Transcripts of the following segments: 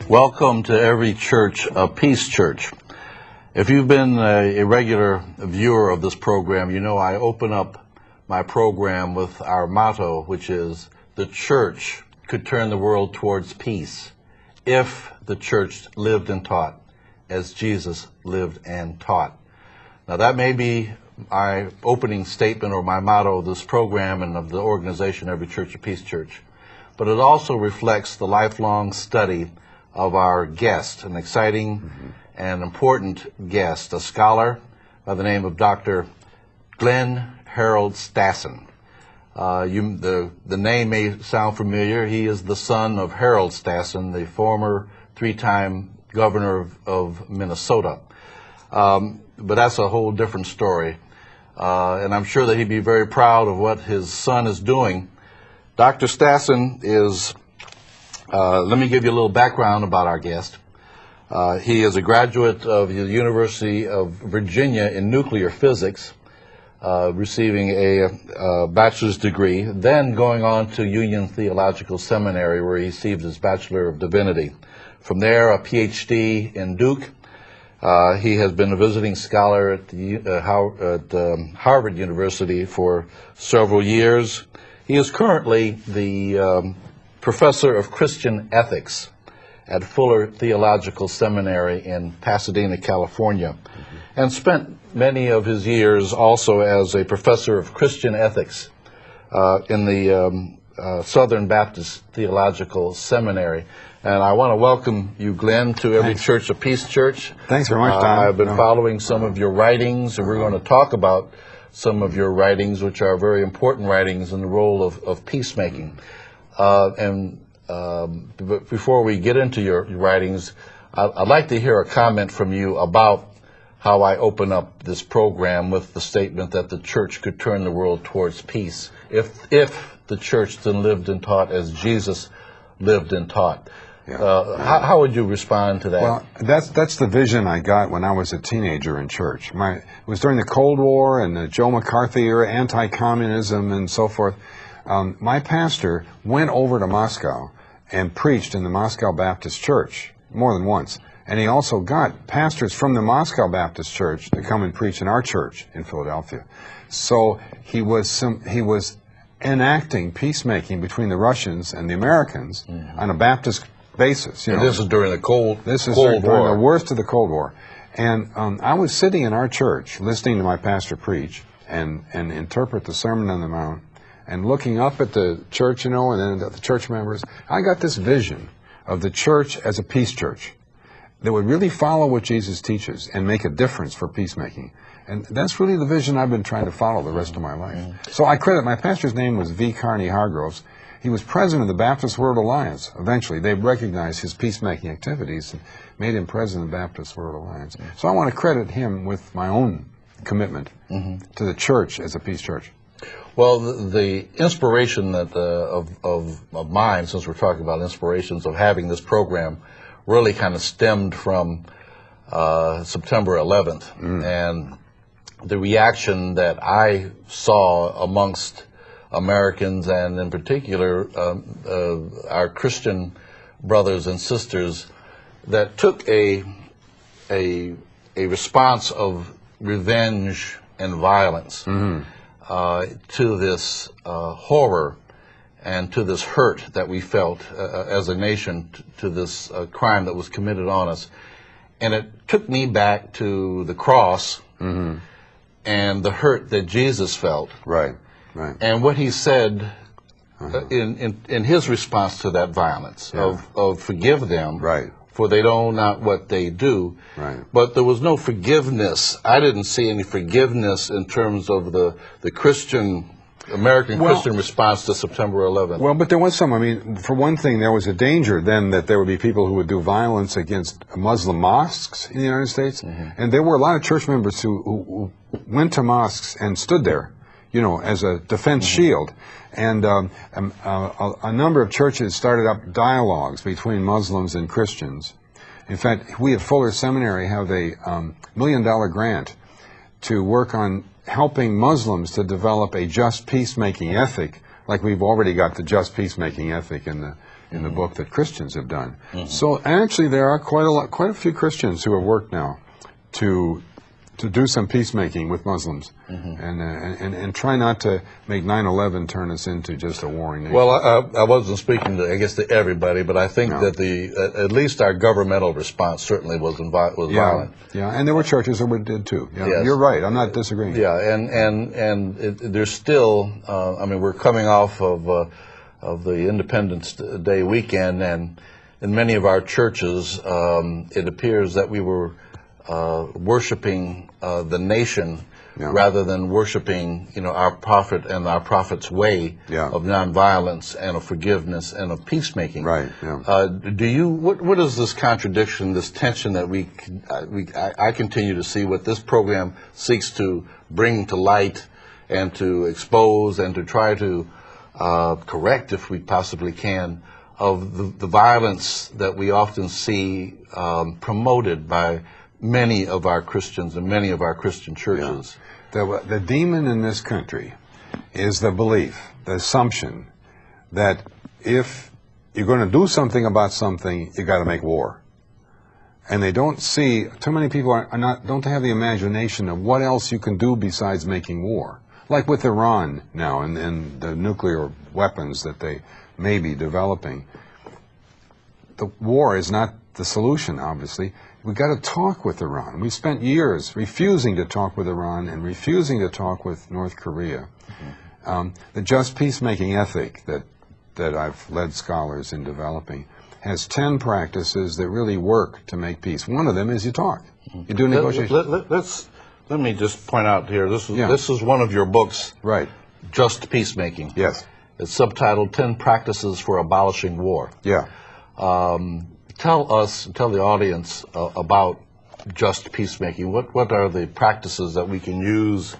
Welcome to every church, a peace church. If you've been a regular viewer of this program, you know I open up my program with our motto, which is, the church could turn the world towards peace if the church lived and taught as Jesus lived and taught. Now that may be my opening statement or my motto of this program and of the organization, Every Church, a Peace Church. But it also reflects the lifelong study of our guest, an exciting and important guest, a scholar by the name of Dr. Glen Stassen. The name may sound familiar. He is the son of Harold Stassen, the former three-time governor of Minnesota. But that's a whole different story. And I'm sure that he'd be very proud of what his son is doing. Dr. Stassen is, let me give you a little background about our guest. He is a graduate of the University of Virginia in nuclear physics, receiving a bachelor's degree, then going on to Union Theological Seminary, where he received his Bachelor of Divinity. From there, a PhD in Duke. He has been a visiting scholar at Harvard University for several years. He is currently the professor of Christian ethics at Fuller Theological Seminary in Pasadena, California, and spent many of his years also as a professor of Christian ethics in the Southern Baptist Theological Seminary. And I want to welcome you, Glenn, to Every Church, a Peace Church. Thanks very much, Tom. I've been following some of your writings, and we're going to talk about some of your writings, which are very important writings in the role of peacemaking. But before we get into your writings, I'd like to hear a comment from you about how I open up this program with the statement that the church could turn the world towards peace if the church then lived and taught as Jesus lived and taught. Yeah. How would you respond to that? Well, that's the vision I got when I was a teenager in church. It was during the Cold War and the Joe McCarthy era, anti-communism and so forth. My pastor went over to Moscow and preached in the Moscow Baptist Church more than once. And he also got pastors from the Moscow Baptist Church to come and preach in our church in Philadelphia. So he was enacting peacemaking between the Russians and the Americans on a Baptist basis. You know. This is during the Cold War. This is during the worst of the Cold War. And I was sitting in our church listening to my pastor preach and interpret the Sermon on the Mount, and looking up at the church, you know, and then at the church members. I got this vision of the church as a peace church that would really follow what Jesus teaches and make a difference for peacemaking. And that's really the vision I've been trying to follow the rest of my life. So I credit, my pastor's name was V. Carney Hargroves. He was president of the Baptist World Alliance. Eventually, they recognized his peacemaking activities and made him president of the Baptist World Alliance. So I want to credit him with my own commitment to the church as a peace church. Well, the inspiration that of mine, since we're talking about inspirations of having this program, really kind of stemmed from September 11th and the reaction that I saw amongst Americans, and in particular our Christian brothers and sisters, that took a response of revenge and violence to this horror and to this hurt that we felt as a nation to this crime that was committed on us. And it took me back to the cross and the hurt that Jesus felt. Right. And what he said in his response to that violence of forgive them, for they know not what they do. But there was no forgiveness. I didn't see any forgiveness in terms of the American Christian response to September 11th. Well, but there was some. I mean, for one thing, there was a danger then that there would be people who would do violence against Muslim mosques in the United States. And there were a lot of church members who went to mosques and stood there, you know, as a defense shield. And a number of churches started up dialogues between Muslims and Christians. In fact, we at Fuller Seminary have a $1 million grant to work on helping Muslims to develop a just peacemaking ethic like we've already got the just peacemaking ethic in the book that Christians have done. So actually there are quite a few Christians who have worked now to do some peacemaking with Muslims and try not to make 9/11 turn us into just a warring nation. Well, I wasn't speaking to, I guess, to everybody, but I think that at least our governmental response certainly was violent. Yeah, and there were churches that did too. Yeah, yes. You're right. I'm not disagreeing. Yeah, and there's still, I mean, we're coming off of the Independence Day weekend, and in many of our churches, it appears that we were worshiping the nation rather than worshiping, our prophet and our prophet's way of nonviolence and of forgiveness and of peacemaking. Right. Yeah. What is this contradiction, this tension that I continue to see, what this program seeks to bring to light and to expose and to try to correct, if we possibly can, of the violence that we often see promoted by many of our Christians and many of our Christian churches. The demon in this country is the belief, the assumption that if you're going to do something about something, you got to make war. And they don't see, too many people don't have the imagination of what else you can do besides making war. Like with Iran now and the nuclear weapons that they may be developing. The war is not the solution, obviously. We've got to talk with Iran. We spent years refusing to talk with Iran and refusing to talk with North Korea. The just peacemaking ethic that I've led scholars in developing has 10 practices that really work to make peace. One of them is you talk. You do negotiations. Let me just point out here, this is one of your books, right? Just Peacemaking. Yes. It's subtitled 10 Practices for Abolishing War. Yeah. Tell the audience about just peacemaking. What are the practices that we can use?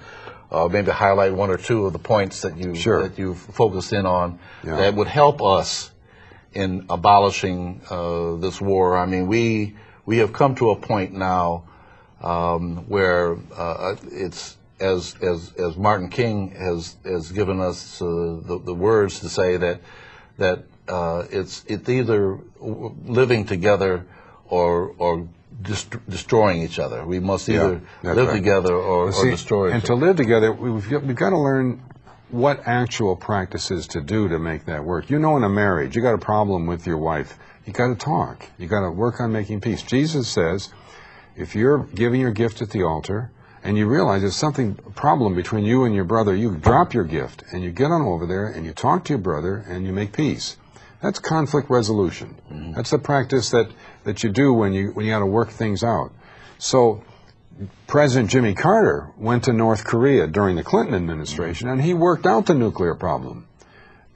Maybe highlight one or two of the points that you've focused in on that would help us in abolishing this war. I mean, we have come to a point now where it's as Martin King has given us the words to say that it's either living together or destroying each other. We must either live together or destroy each other. And to live together, we've got to learn what actual practices to do to make that work. In a marriage, you got a problem with your wife, you got to talk. You got to work on making peace. Jesus says, if you're giving your gift at the altar and you realize there's a problem between you and your brother, you drop your gift and you get on over there and you talk to your brother and you make peace. That's conflict resolution. That's the practice that you do when you got to work things out. So President Jimmy Carter went to North Korea during the Clinton administration, and he worked out the nuclear problem.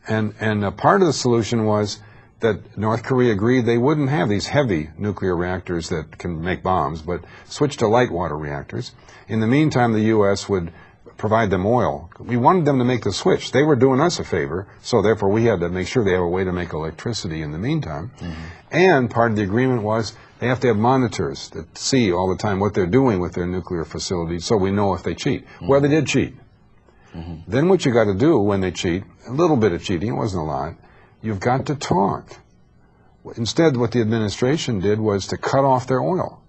And a part of the solution was that North Korea agreed they wouldn't have these heavy nuclear reactors that can make bombs, but switch to light water reactors. In the meantime, the U.S. would provide them oil. We wanted them to make the switch. They were doing us a favor, so therefore we had to make sure they have a way to make electricity in the meantime. And part of the agreement was they have to have monitors that see all the time what they're doing with their nuclear facilities so we know if they cheat. Well, they did cheat. Then what you got to do when they cheat, a little bit of cheating, it wasn't a lot, you've got to talk. Instead, what the administration did was to cut off their oil.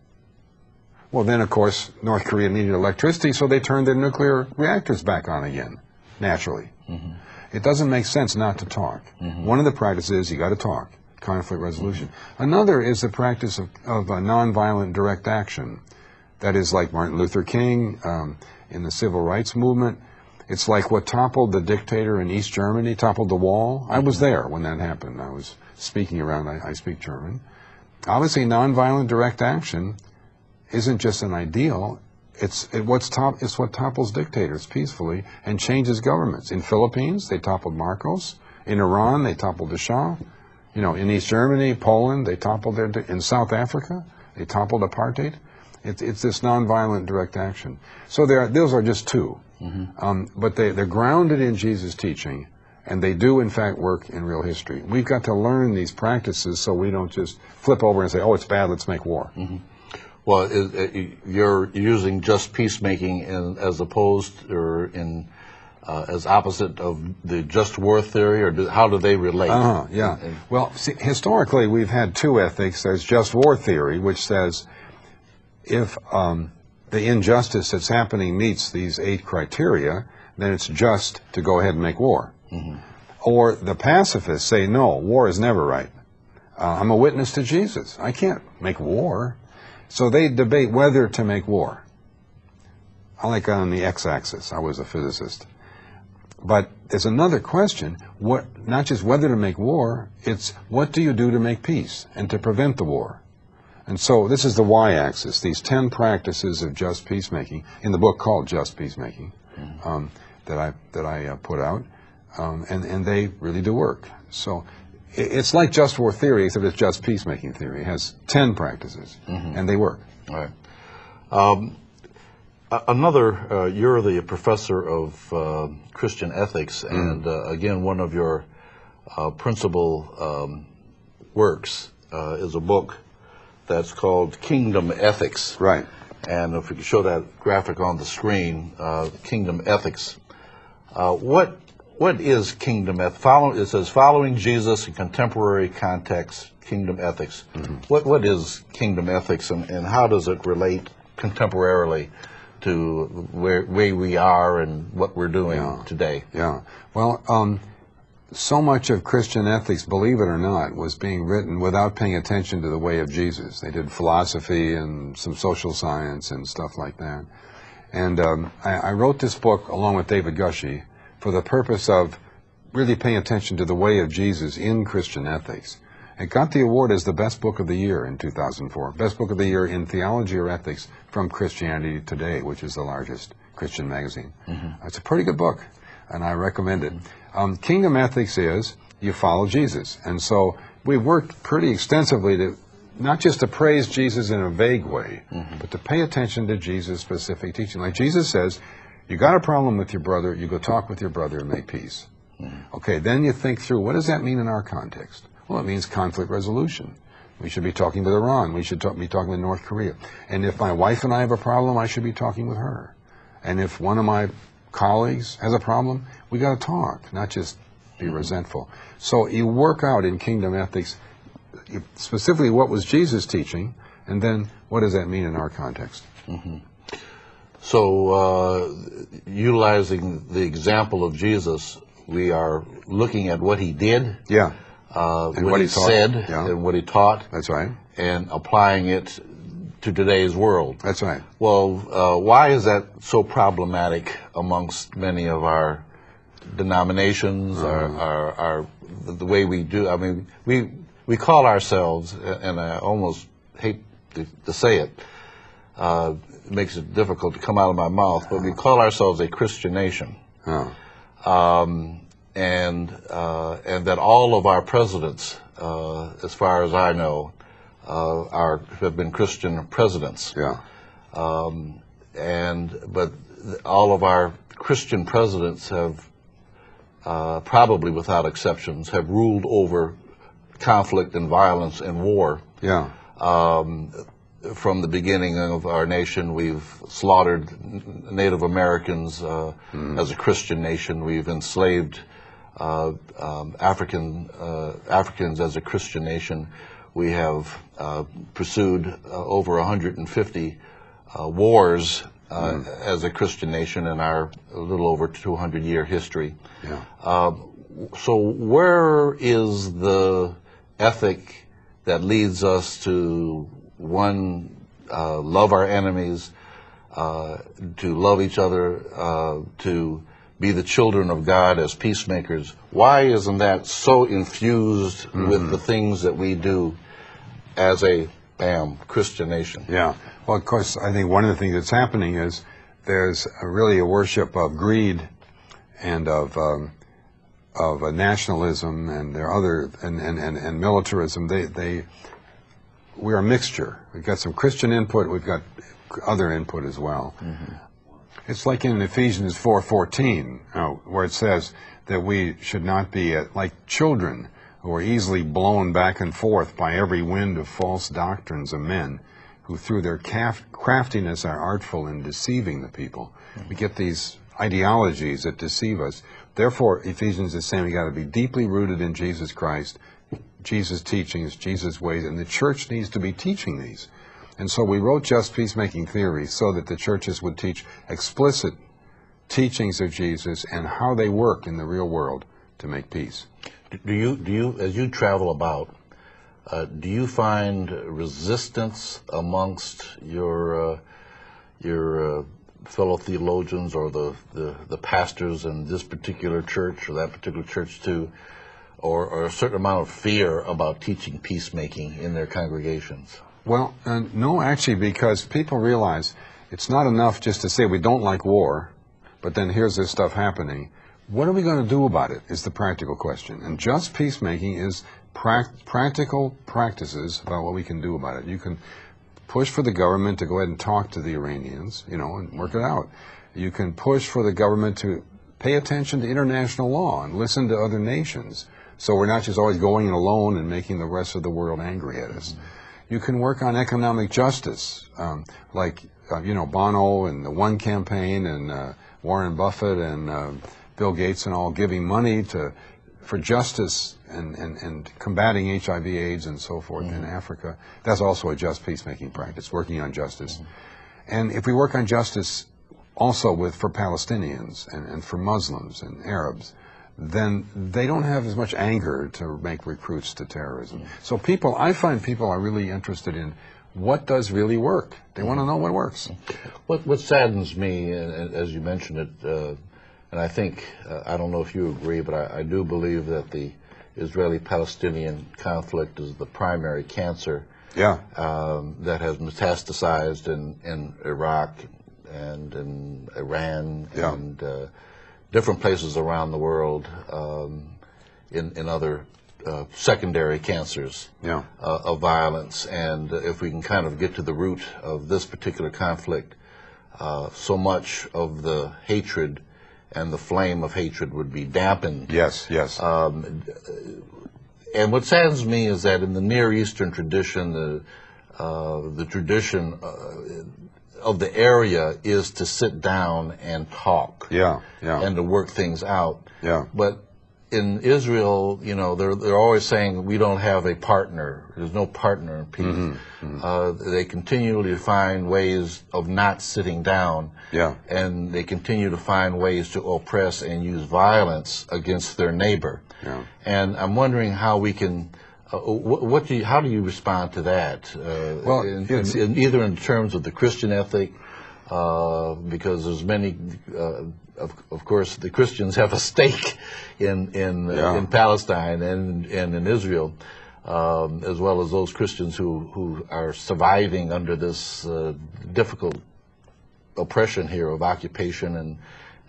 Well, then, of course, North Korea needed electricity, so they turned their nuclear reactors back on again, naturally. It doesn't make sense not to talk. One of the practices is you got to talk, conflict resolution. Another is the practice of nonviolent direct action. That is like Martin Luther King in the civil rights movement. It's like what toppled the dictator in East Germany, toppled the wall. I was there when that happened. I was speaking around, I speak German. Obviously, nonviolent direct action isn't just an ideal, it's what topples dictators peacefully and changes governments. In Philippines, they toppled Marcos. In Iran, they toppled the Shah. In East Germany, Poland, they toppled in South Africa, they toppled apartheid. It's this nonviolent direct action. So those are just two. But they're grounded in Jesus' teaching, and they do, in fact, work in real history. We've got to learn these practices so we don't just flip over and say, oh, it's bad, let's make war. Well, you're using just peacemaking as opposed or in as opposite of the just war theory, or how do they relate? Yeah. Well, see, historically, we've had two ethics. There's just war theory, which says if the injustice that's happening meets these 8 criteria, then it's just to go ahead and make war. Or the pacifists say, no, war is never right. I'm a witness to Jesus. I can't make war. So they debate whether to make war. I like on the x-axis. I was a physicist. But there's another question, not just whether to make war, it's what do you do to make peace and to prevent the war? And so this is the y-axis, these 10 practices of just peacemaking, in the book called Just Peacemaking, that I put out, and they really do work. So it's like just war theory, except it's just peacemaking theory. It has 10 practices, and they work. All right. You're the professor of Christian ethics, and again, one of your principal works is a book that's called Kingdom Ethics. Right. And if we could show that graphic on the screen, Kingdom Ethics. What is Kingdom Ethics? It says following Jesus in contemporary context, Kingdom Ethics. What is Kingdom Ethics, and how does it relate contemporarily to where we are and what we're doing today? Yeah. Well, so much of Christian ethics, believe it or not, was being written without paying attention to the way of Jesus. They did philosophy and some social science and stuff like that. And I wrote this book along with David Gushee for the purpose of really paying attention to the way of Jesus in Christian ethics. It got the award as the best book of the year in 2004. Best book of the year in theology or ethics from Christianity Today, which is the largest Christian magazine. It's a pretty good book, and I recommend it. Kingdom ethics is you follow Jesus. And so we've worked pretty extensively to not just to praise Jesus in a vague way, but to pay attention to Jesus' specific teaching. Like Jesus says, you got a problem with your brother, you go talk with your brother and make peace. Okay, then you think through, what does that mean in our context? Well, it means conflict resolution. We should be talking with Iran. We should be talking with North Korea. And if my wife and I have a problem, I should be talking with her. And if one of my colleagues has a problem, we got to talk, not just be resentful. So you work out in kingdom ethics specifically what was Jesus teaching, and then what does that mean in our context? So utilizing the example of Jesus, we are looking at what he did. Yeah. And what he said, and what he taught. That's right. And applying it to today's world. That's right. Well, why is that so problematic amongst many of our denominations, the way we do? I mean, we call ourselves, and I almost hate to say it, it makes it difficult to come out of my mouth, but we call ourselves a Christian nation. And that all of our presidents, as far as I know, have been Christian presidents. Yeah. But all of our Christian presidents have, probably without exceptions, have ruled over conflict and violence and war. Yeah. From the beginning of our nation, we've slaughtered Native Americans as a Christian nation. We've enslaved Africans as a Christian nation. We have pursued over 150 wars as a Christian nation in our a little over 200-year history. Yeah. So where is the ethic that leads us to, one, love our enemies, to love each other, to be the children of God as peacemakers? Why isn't that so infused with the things that we do as a, Christian nation? Yeah. Well, of course, I think one of the things that's happening is there's really a worship of greed and of nationalism, and there are other and militarism. We're a mixture. We've got some Christian input. We've got other input as well. It's like in Ephesians 4:14, where it says that we should not be like children who are easily blown back and forth by every wind of false doctrines of men, who through their craftiness are artful in deceiving the people. We get these ideologies that deceive us. Therefore, Ephesians is saying we got to be deeply rooted in Jesus Christ, Jesus' teachings, Jesus' ways, and the church needs to be teaching these. And so we wrote Just Peacemaking Theory so that the churches would teach explicit teachings of Jesus and how they work in the real world to make peace. Do you, as you travel about, do you find resistance amongst your fellow theologians or the pastors in this particular church or that particular church too, or a certain amount of fear about teaching peacemaking in their congregations? Well, no, actually, because people realize it's not enough just to say we don't like war, but then here's this stuff happening. What are we going to do about it is the practical question. And just peacemaking is practical practices about what we can do about it. You can push for the government to go ahead and talk to the Iranians, you know, and work it out. You can push for the government to pay attention to international law and listen to other nations, so we're not just always going it alone and making the rest of the world angry at us. You can work on economic justice, like, you know, Bono and the One Campaign and Warren Buffett and Bill Gates and all giving money for justice and combating HIV, AIDS, and so forth in Africa. That's also a just peacemaking practice, working on justice. And if we work on justice also for Palestinians and for Muslims and Arabs, then they don't have as much anger to make recruits to terrorism. So I find people are really interested in what does really work. They want to know what works. What saddens me, as you mentioned it, and I think, I don't know if you agree, but I do believe that the Israeli-Palestinian conflict is the primary cancer that has metastasized in Iraq and in Iran and different places around the world, in other secondary cancers of violence. And if we can kind of get to the root of this particular conflict, so much of the hatred and the flame of hatred would be dampened. Yes, yes. And what saddens me is that in the Near Eastern tradition, the tradition of the area is to sit down and talk, and to work things out. But in Israel, you know, they're always saying we don't have a partner. There's no partner in peace. They continually find ways of not sitting down, and they continue to find ways to oppress and use violence against their neighbor. And I'm wondering how we can. How do you respond to that? Well, either in terms of the Christian ethic, because there's many. Of course, the Christians have a stake in Palestine and in Israel, as well as those Christians who are surviving under this difficult oppression here of occupation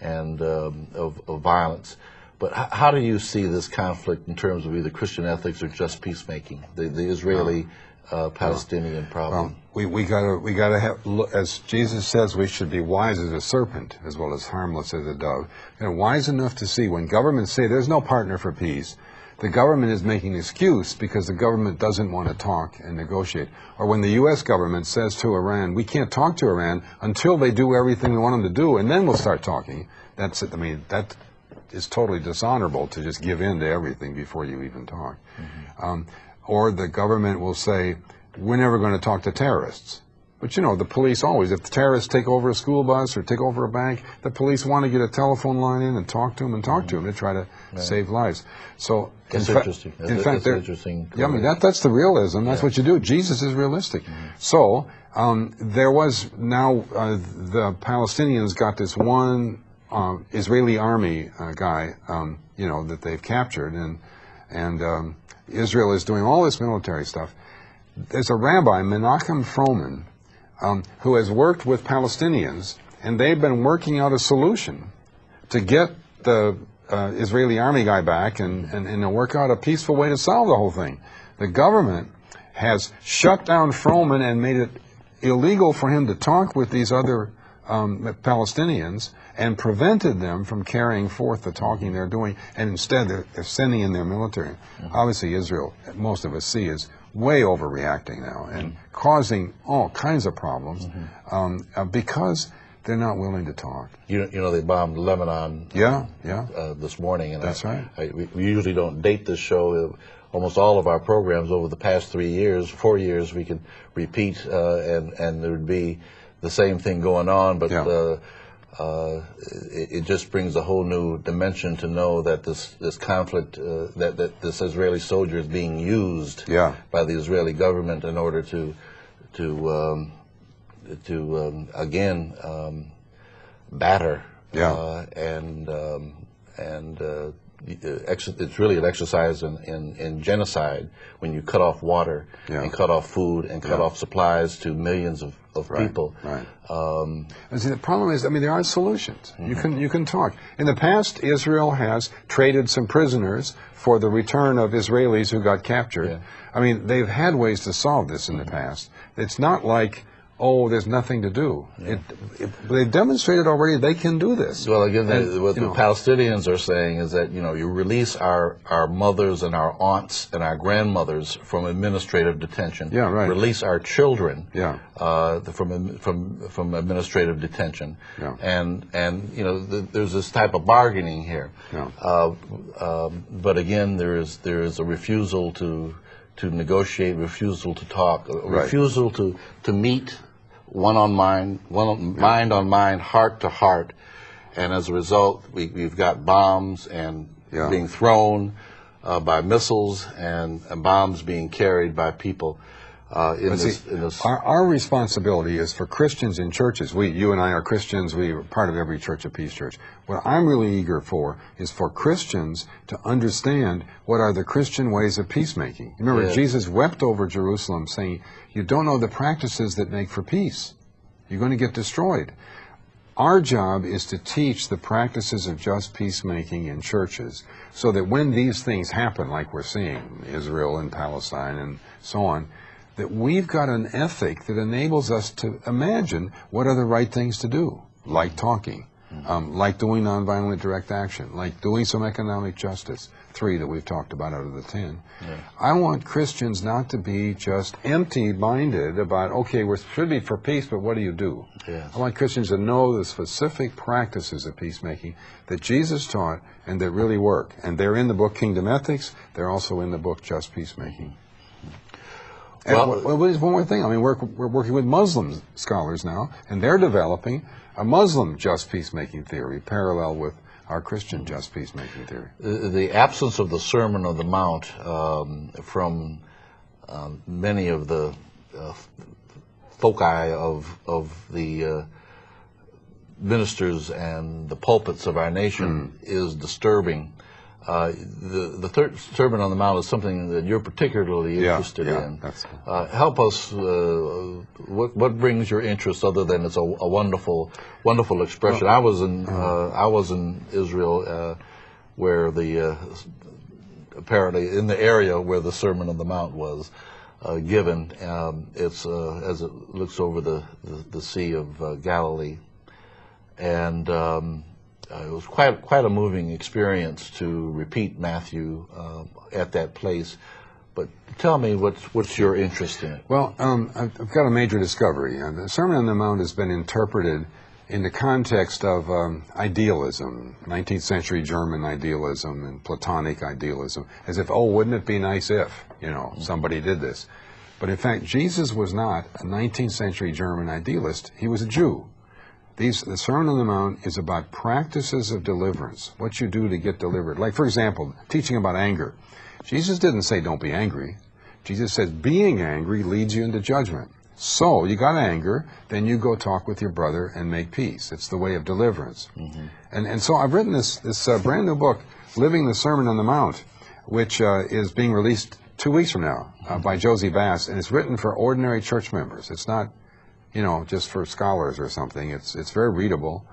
and of violence. But how do you see this conflict in terms of either Christian ethics or just peacemaking, the Israeli Palestinian problem? Well, we gotta have, as Jesus says, we should be wise as a serpent as well as harmless as a dove. You know, wise enough to see when governments say there's no partner for peace, the government is making an excuse because the government doesn't want to talk and negotiate. Or when the U.S. government says to Iran, we can't talk to Iran until they do everything we want them to do, and then we'll start talking. That's it. I mean, that is totally dishonorable to just give in to everything before you even talk. Or the government will say, we're never going to talk to terrorists. But you know, the police always, if the terrorists take over a school bus or take over a bank, the police want to get a telephone line in and talk to them to try to save lives. So that's interesting. In fact, that's interesting. Yeah, I mean, that's the realism. That's what you do. Jesus is realistic. So there was now the Palestinians got this one Israeli army guy, you know, that they've captured, and Israel is doing all this military stuff. There's a rabbi, Menachem Froman, who has worked with Palestinians, and they've been working out a solution to get the Israeli army guy back and work out a peaceful way to solve the whole thing. The government has shut down Froman and made it illegal for him to talk with these other Palestinians and prevented them from carrying forth the talking they're doing, and instead they're sending in their military. Obviously Israel, most of us see, is way overreacting now and causing all kinds of problems because they're not willing to talk. You know, they bombed Lebanon. This morning, and that's right. We usually don't date this show. Almost all of our programs over the past 4 years, we could repeat, and there would be the same thing going on. But it just brings a whole new dimension to know that this conflict, that this Israeli soldier is being used by the Israeli government in order to again batter it's really an exercise in genocide when you cut off water and cut off food and cut off supplies to millions of people. Right. And see, the problem is, I mean, there are solutions. You can talk. In the past, Israel has traded some prisoners for the return of Israelis who got captured. I mean, they've had ways to solve this in the past. It's not like, oh, there's nothing to do. They've demonstrated already they can do this. Well, again, what the Palestinians are saying is that, you release our mothers and our aunts and our grandmothers from administrative detention. Release our children from administrative detention. And there's this type of bargaining here. But again, there is a refusal to negotiate, refusal to talk, refusal to meet mind on mind, heart to heart, and as a result, we've got bombs and being thrown by missiles and bombs being carried by people. Our responsibility is for Christians in churches. You and I are Christians. We are part of every Church of Peace church. What I'm really eager for is for Christians to understand what are the Christian ways of peacemaking. Remember, Jesus wept over Jerusalem saying, you don't know the practices that make for peace. You're going to get destroyed. Our job is to teach the practices of just peacemaking in churches so that when these things happen, like we're seeing, Israel and Palestine and so on, that we've got an ethic that enables us to imagine what are the right things to do, like talking, like doing nonviolent direct action, like doing some economic justice, 3 that we've talked about out of the 10. I want Christians not to be just empty-minded about, okay, we should be for peace, but what do you do? I want Christians to know the specific practices of peacemaking that Jesus taught and that really work. And they're in the book Kingdom Ethics. They're also in the book Just Peacemaking. Well, one more thing. I mean, we're working with Muslim scholars now, and they're developing a Muslim just peacemaking theory, parallel with our Christian just peacemaking theory. The absence of the Sermon on the Mount from many of the foci of the ministers and the pulpits of our nation is disturbing. The third Sermon on the Mount is something that you're particularly interested in. Help us. What brings your interest, other than it's a wonderful expression? I was in Israel, where apparently in the area where the Sermon on the Mount was given. It's as it looks over the Sea of Galilee, and it was quite a moving experience to repeat Matthew at that place. But tell me, what's your interest in it? Well, I've got a major discovery. The Sermon on the Mount has been interpreted in the context of idealism, 19th century German idealism and Platonic idealism, as if, oh, wouldn't it be nice if, somebody did this. But in fact, Jesus was not a 19th century German idealist. He was a Jew. The Sermon on the Mount is about practices of deliverance, what you do to get delivered. Like, for example, teaching about anger. Jesus didn't say don't be angry. Jesus says being angry leads you into judgment. So you got anger, then you go talk with your brother and make peace. It's the way of deliverance. And so I've written this brand new book, Living the Sermon on the Mount, which is being released 2 weeks from now by Josie Bass, and it's written for ordinary church members. It's not just for scholars or something. It's very readable,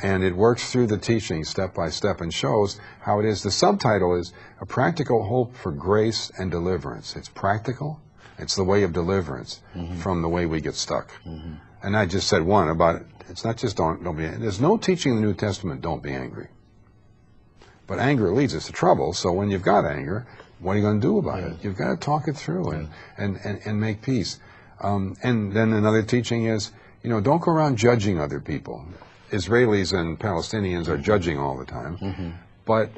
and it works through the teaching step by step and shows how it is. The subtitle is A Practical Hope for Grace and Deliverance. It's practical. It's the way of deliverance from the way we get stuck. And I just said one about, it's not just don't be angry. There's no teaching in the New Testament, don't be angry. But anger leads us to trouble, so when you've got anger, what are you going to do about it? You've got to talk it through and make peace. And then another teaching is, you know, don't go around judging other people. Israelis and Palestinians are judging all the time, but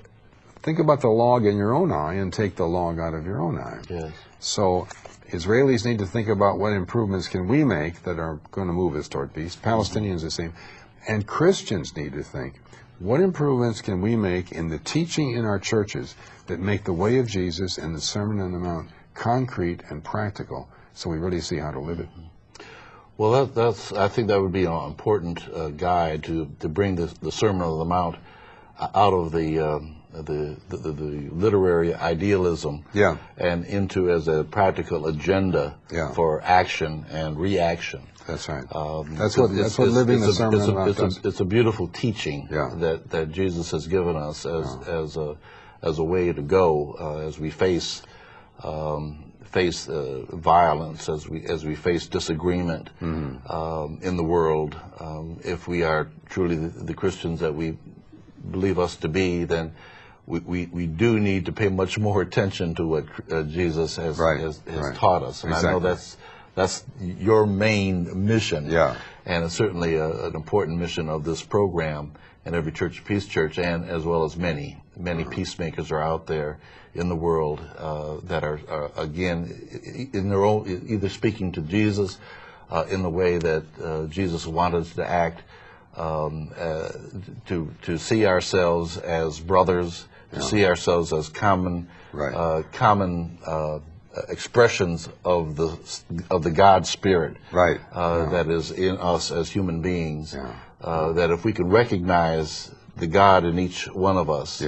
think about the log in your own eye and take the log out of your own eye. Yes. So Israelis need to think about what improvements can we make that are going to move us toward peace. Palestinians the same. And Christians need to think, what improvements can we make in the teaching in our churches that make the way of Jesus and the Sermon on the Mount concrete and practical so we really see how to live it? Well, I think that would be an important guide to bring the Sermon on the Mount out of the literary idealism and into as a practical agenda for action and reaction. That's right. That's what living the Sermon on the Mount does. It's a beautiful teaching that Jesus has given us as a way to go as we face violence, as we face disagreement in the world. If we are truly the Christians that we believe us to be, then we do need to pay much more attention to what Jesus has taught us. And I know that's your main mission, and it's certainly an important mission of this program. And every Church Peace Church, and as well as many peacemakers are out there in the world that are again in their own either speaking to Jesus in the way that Jesus wanted us to act, to see ourselves as brothers, to see ourselves as common expressions of the God Spirit that is in us as human beings. That if we can recognize the God in each one of us,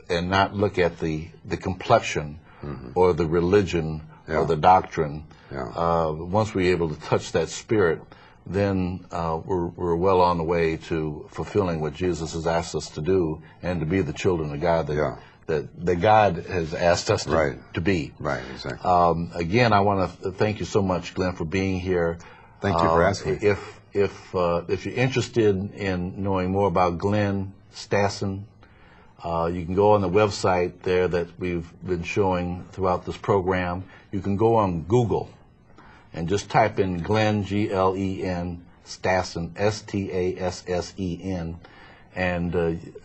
and not look at the complexion or the religion or the doctrine, once we're able to touch that spirit, then we're well on the way to fulfilling what Jesus has asked us to do and to be the children of God that God has asked us to be. Right, exactly. Again, I want to thank you so much, Glenn, for being here. Thank you for asking. If you're interested in knowing more about Glen Stassen, you can go on the website there that we've been showing throughout this program. You can go on Google and just type in Glen, Glen, Stassen, Stassen, and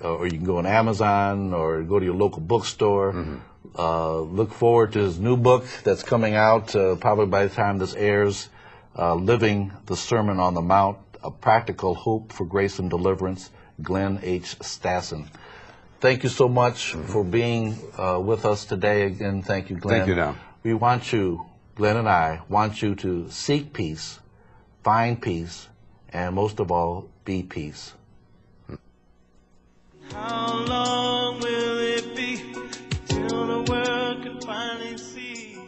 or you can go on Amazon or go to your local bookstore. Look forward to his new book that's coming out probably by the time this airs. Living the Sermon on the Mount, A Practical Hope for Grace and Deliverance, Glen H. Stassen. Thank you so much for being with us today. Again, thank you, Glenn. Thank you, now. We want you, Glenn and I, want you to seek peace, find peace, and most of all, be peace. How long will it be till the world can finally see?